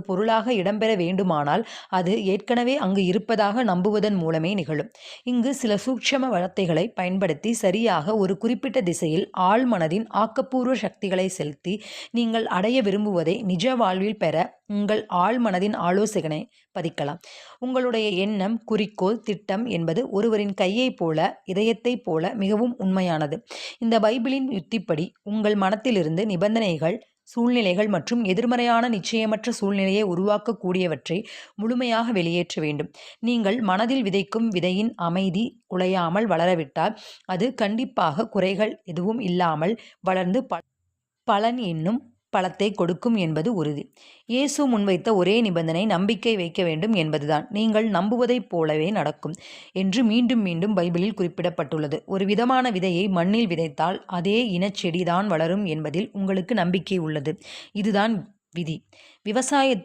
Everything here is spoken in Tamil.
பொருளாக இடம்பெற வேண்டுமானால் அது ஏற்கனவே அங்கு இருப்பதாக நம்புவதன் மூலமே நிகழும். இங்கு சில சூட்சும வார்த்தைகளை பயன்படுத்தி சரியாக ஒரு குறிப்பிட்ட திசையில் ஆழ்மனதின் ஆக்கப்பூர்வ சக்திகளை செலுத்தி நீங்கள் அடைய விரும்புவதை நிஜ வாழ்வில் பெற உங்கள் ஆழ்மனதின் ஆலோசனை பதிக்கலாம். உங்களுடைய எண்ணம், குறிக்கோள், திட்டம் என்பது ஒருவரின் கையைப் போல, இதயத்தைப் போல மிகவும் உண்மையானது. இந்த பைபிளின் யுத்திப்படி உங்கள் மனத்திலிருந்து நிபந்தனைகள், சூழ்நிலைகள் மற்றும் எதிர்மறையான நிச்சயமற்ற சூழ்நிலையை உருவாக்கக்கூடியவற்றை முழுமையாக வெளியேற்ற வேண்டும். நீங்கள் மனதில் விதைக்கும் விதையின் அமைதி குலையாமல் வளரவிட்டால் அது கண்டிப்பாக குறைகள் எதுவும் இல்லாமல் வளர்ந்து பலன் என்னும் பலத்தை கொடுக்கும் என்பது உறுதி. இயேசு முன்வைத்த ஒரே நிபந்தனை நம்பிக்கை வைக்க வேண்டும் என்பதுதான். நீங்கள் நம்புவதைப் போலவே நடக்கும் என்று மீண்டும் மீண்டும் பைபிளில் குறிப்பிடப்பட்டுள்ளது. ஒரு விதமான விதையை மண்ணில் விதைத்தால் அதே இனச்செடி தான் வளரும் என்பதில் உங்களுக்கு நம்பிக்கை உள்ளது. இதுதான் விதி. விவசாயத்தில்